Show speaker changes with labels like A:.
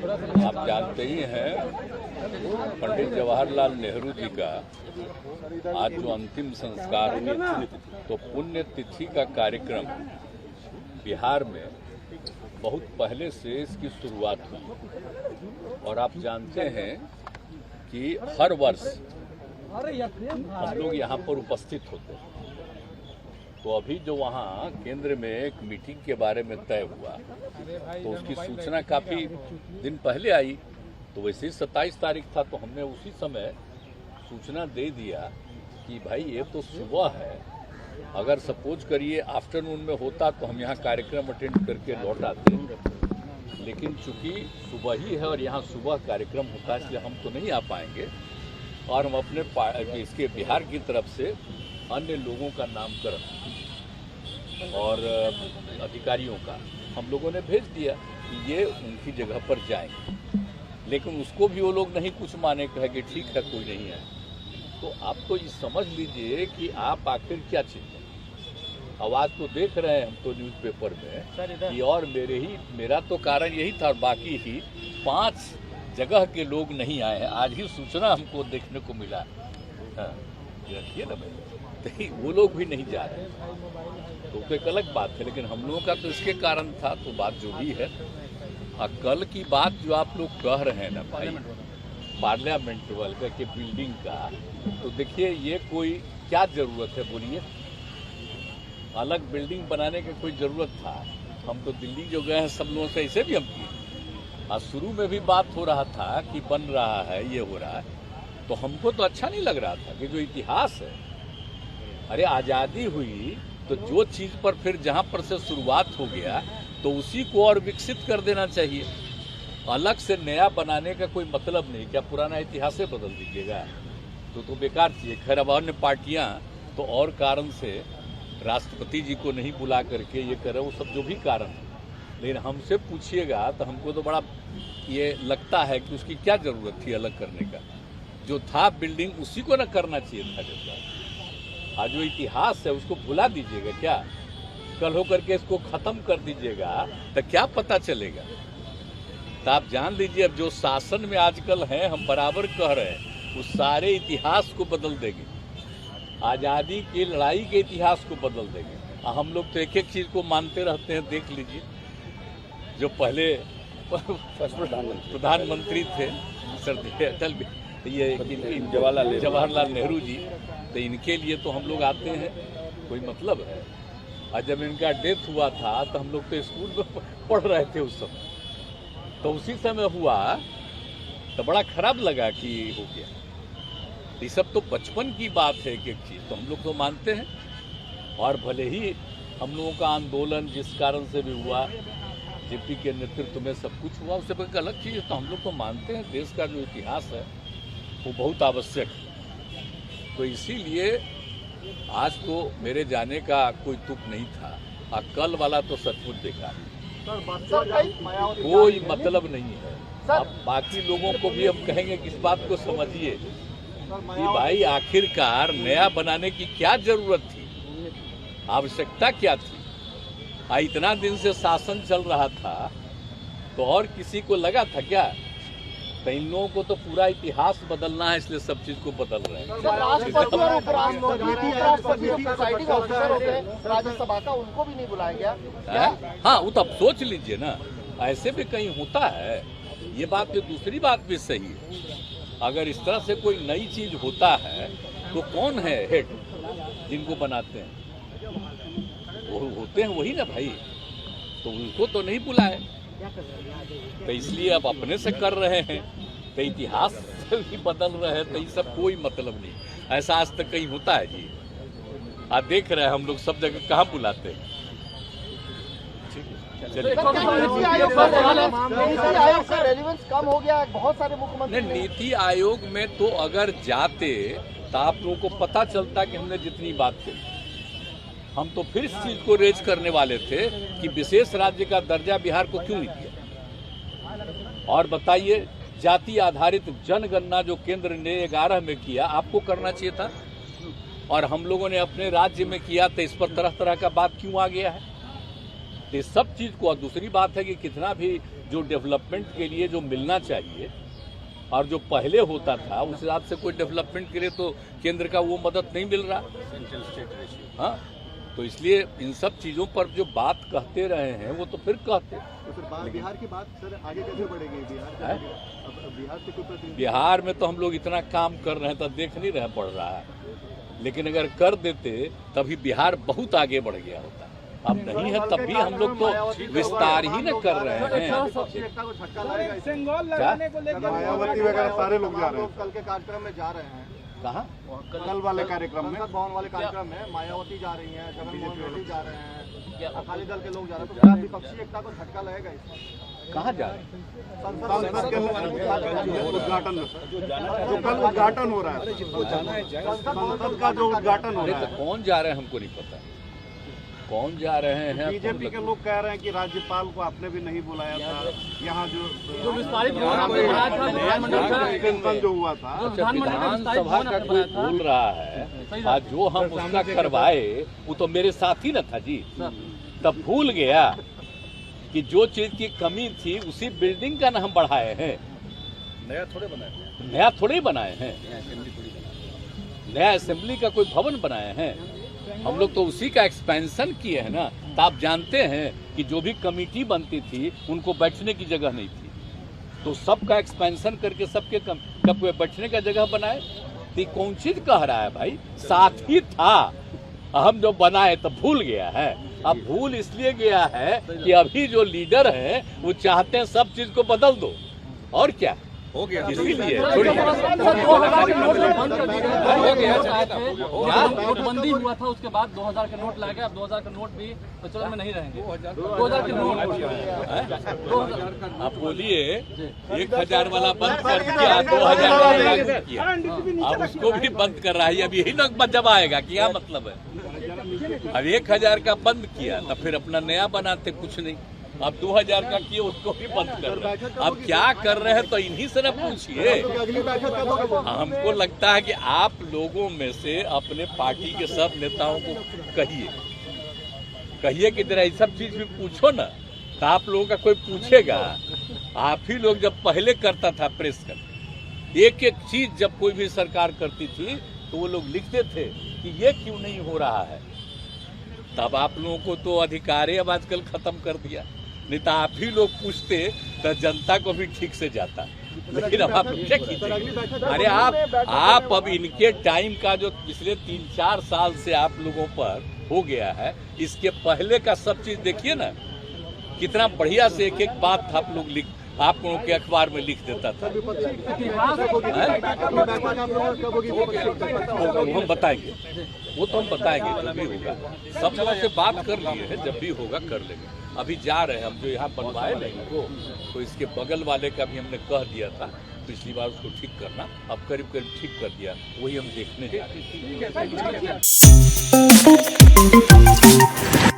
A: आप जानते ही हैं पंडित जवाहरलाल नेहरू जी का आज जो अंतिम संस्कार हुआ तो पुण्य तिथि का कार्यक्रम बिहार में बहुत पहले से इसकी शुरुआत हुई और आप जानते हैं कि हर वर्ष हम लोग यहाँ पर उपस्थित होते हैं। तो अभी जो वहाँ केंद्र में एक मीटिंग के बारे में तय हुआ तो उसकी सूचना काफ़ी दिन पहले आई। तो वैसे ही 27 तारीख था तो हमने उसी समय सूचना दे दिया कि भाई ये तो सुबह है, अगर सपोज करिए आफ्टरनून में होता तो हम यहाँ कार्यक्रम अटेंड करके लौट आते, लेकिन चूंकि सुबह ही है और यहाँ सुबह कार्यक्रम होता है इसलिए हम तो नहीं आ पाएंगे और हम अपने इसके बिहार की तरफ से अन्य लोगों का नामकरण और अधिकारियों का हम लोगों ने भेज दिया कि ये उनकी जगह पर जाएंगे, लेकिन उसको भी वो लोग नहीं कुछ माने, कहे कि ठीक है कोई नहीं है। तो आप तो ये समझ लीजिए कि आप आखिर क्या चिंता, आवाज़ तो देख रहे हैं हम तो न्यूज़पेपर में कि और मेरा तो कारण यही था और बाकी ही 5 जगह के लोग नहीं आए हैं। आज ही सूचना हमको देखने को मिला। हाँ रखिए ना भाई, तो वो लोग भी नहीं जा रहे तो एक अलग बात है, लेकिन हम लोगों का तो इसके कारण था। तो बात जो भी है कल की बात जो आप लोग कह रहे हैं ना भाई पार्लियामेंट वाले के बिल्डिंग का, तो देखिए ये कोई क्या जरूरत है बोलिए, अलग बिल्डिंग बनाने की कोई जरूरत था? हम तो दिल्ली जो गए हैं सब लोगों से ऐसे भी हम किए और शुरू में भी बात हो रहा था कि बन रहा है ये हो रहा है, तो हमको तो अच्छा नहीं लग रहा था कि जो इतिहास है, अरे आज़ादी हुई तो जो चीज़ पर फिर जहाँ पर से शुरुआत हो गया तो उसी को और विकसित कर देना चाहिए। अलग से नया बनाने का कोई मतलब नहीं, क्या पुराना इतिहास बदल दीजिएगा तो बेकार चीज़। खैर अब अन्य पार्टियाँ तो और कारण से राष्ट्रपति जी को नहीं बुला करके ये करे, वो सब जो भी कारण है, लेकिन हमसे पूछिएगा तो हमको तो बड़ा ये लगता है कि उसकी क्या ज़रूरत थी अलग करने का। जो था बिल्डिंग उसी को ना करना चाहिए था। जैसा आज जो इतिहास है उसको भुला दीजिएगा क्या, कल होकर के इसको खत्म कर दीजिएगा तो क्या पता चलेगा। तो आप जान लीजिए अब जो शासन में आजकल हैं हम बराबर कह रहे हैं उस सारे इतिहास को बदल देंगे, आज़ादी की लड़ाई के इतिहास को बदल देंगे। हम लोग तो एक एक चीज़ को मानते रहते हैं। देख लीजिए जो पहले प्रधानमंत्री थे अटल ये जवाहरलाल नेहरू जी, तो इनके लिए तो हम लोग आते हैं, कोई मतलब है। और जब इनका डेथ हुआ था तो हम लोग तो स्कूल में पढ़ रहे थे उस समय, तो उसी समय हुआ तो बड़ा खराब लगा कि हो गया। ये सब तो बचपन की बात है, एक एक चीज़ तो हम लोग तो मानते हैं। और भले ही हम लोगों का आंदोलन जिस कारण से भी हुआ, जेपी के नेतृत्व में सब कुछ हुआ, उससे एक अलग चीज़ तो हम लोग तो मानते हैं देश का जो इतिहास है वो बहुत आवश्यक है। तो इसीलिए आज तो मेरे जाने का कोई तुक नहीं था। कल वाला तो सचमुच बेकार है, कोई मतलब नहीं है। अब बाकी लोगों को भी हम कहेंगे कि इस बात को समझिए कि भाई आखिरकार नया बनाने की क्या जरूरत थी, आवश्यकता क्या थी। इतना दिन से शासन चल रहा था तो और किसी को लगा था क्या? तो इन लोगों को तो पूरा इतिहास बदलना है, इसलिए सब चीज को बदल रहे हैं।
B: राज्यसभा का उनको भी नहीं बुलाया गया।
A: हाँ वो तो अब सोच लीजिए ना, ऐसे भी कहीं होता है। ये बात भी, दूसरी बात भी सही है, अगर इस तरह से कोई नई चीज होता है तो कौन है हेड जिनको बनाते हैं? वो होते हैं वही ना भाई, तो उनको तो नहीं बुलाए। तो इसलिए अब अपने से कर रहे हैं तो इतिहास भी बदल रहे हैं, तो ये सब कोई मतलब नहीं। ऐसा आज तक कहीं होता है जी? आप देख रहे हैं हम लोग सब जगह कहाँ बुलाते हैं।
B: कम हो गया, बहुत सारे मुख्यमंत्री
A: नीति आयोग में तो अगर जाते तो आप लोगों को पता चलता कि हमने जितनी बात कही, हम तो फिर इस चीज को रेज करने वाले थे कि विशेष राज्य का दर्जा बिहार को क्यों नहीं दिया। और बताइए जाति आधारित जनगणना जो केंद्र ने 11 में किया, आपको करना चाहिए था, और हम लोगों ने अपने राज्य में किया, तो इस पर तरह तरह का बात क्यों आ गया है? ये सब चीज को। और दूसरी बात है कि कितना भी जो डेवलपमेंट के लिए जो मिलना चाहिए और जो पहले होता था उस हिसाब से कोई डेवलपमेंट के लिए तो केंद्र का वो मदद नहीं मिल रहा। सेंट्रल स्टेट रेशियो, हाँ, तो इसलिए इन सब चीज़ों पर जो बात कहते रहे हैं वो तो फिर कहते।
B: तो सर बिहार की बात सर आगे कैसे बढ़ेगी? बिहार से कोई
A: बिहार में तो हम लोग इतना काम कर रहे हैं तो देख नहीं रहे बढ़ रहा है, लेकिन अगर कर देते तभी बिहार बहुत आगे बढ़ गया होता। अब नहीं है तब भी हम लोग तो विस्तार ही न कर रहे हैं।
B: मायावती वगैरह सारे लोग जा रहे हैं, कल के कार्यक्रम में जा रहे हैं।
A: कहाँ?
B: कल वाले कार्यक्रम में, भवन वाले कार्यक्रम में मायावती जा रही हैं, जगनमोहन रेड्डी जा रहे हैं, अकाली दल के लोग जा रहे हैं, तो क्या विपक्षी एकता को झटका लगेगा इसमें?
A: कहाँ जा रहे हैं?
B: संसद के उद्घाटन में, जो कल उद्घाटन हो रहा है, संसद का जो उद्घाटन हो रहा है,
A: तो कौन जा रहे हैं हमको नहीं पता, कौन जा रहे हैं।
B: बीजेपी के लोग कह रहे हैं कि राज्यपाल को आपने भी नहीं बुलाया था, यहाँ जो विस्तारित जो हुआ था
A: विधानसभा का कोई बोल रहा है, आज जो हम उसका करवाए वो तो मेरे साथ ही न था जी, तब भूल गया कि जो चीज की कमी थी उसी बिल्डिंग का ना हम बढ़ाए हैं, नया थोड़े बनाए हैं, नया असेंबली का कोई भवन बनाए हैं, हम लोग तो उसी का एक्सपेंशन किए हैं ना। तो आप जानते हैं कि जो भी कमेटी बनती थी उनको बैठने की जगह नहीं थी, तो सबका एक्सपेंशन करके सबके कब बैठने का जगह बनाए। तो कौन चीज कह रहा है भाई, साथ ही था, हम जो बनाए तो भूल गया है। अब भूल इसलिए गया है कि अभी जो लीडर है वो चाहते हैं सब चीज को बदल दो, और क्या हो गया, इसीलिए
C: नोटबंदी हुआ था, उसके बाद 2000 के नोट लाए गए, अब 2000 के नोट भी प्रचलन में नहीं रहेंगे। 2000 के नोट
A: आप बोलिए 1000 वाला बंद कर दिया, 2000 वाला लागू किया, अब उसको भी बंद कर रहा है। अब यही ना जब आएगा, क्या मतलब है? अब 1000 का बंद किया तो फिर अपना नया बनाते, कुछ नहीं। अब 2000 का किए उसको भी बंद कर रहे हैं। अब क्या कर रहे हैं तो इन्हीं से न पूछिए। हमको लगता है कि आप लोगों में से अपने पार्टी के सब नेताओं को कहिए कि जरा ये सब चीज भी पूछो ना, तो आप लोगों का कोई पूछेगा। आप ही लोग जब पहले करता था प्रेस कर, एक एक चीज जब कोई भी सरकार करती थी तो वो लोग लिखते थे कि ये क्यों नहीं हो रहा है। तब आप लोगों को तो अधिकार अब आजकल खत्म कर दिया, नहीं तो आप ही लोग पूछते तो जनता को भी ठीक से जाता। लेकिन अब आप क्या कीजिए, अरे आप अब इनके टाइम का जो पिछले 3-4 साल से आप लोगों पर हो गया है, इसके पहले का सब चीज देखिए ना, कितना बढ़िया से एक एक बात आप लोगों के अखबार में लिख देता था। हम बताएंगे, वो तो हम बताएंगे जब भी होगा। सब लोगों से बात कर लिए हैं, जब भी होगा कर लेंगे। अभी जा रहे हैं हम, जो यहाँ बनवाए नहीं को, तो इसके बगल वाले का भी हमने कह दिया था पिछली बार उसको ठीक करना, अब करीब करीब ठीक कर दिया, वही हम देखने जा रहे हैं।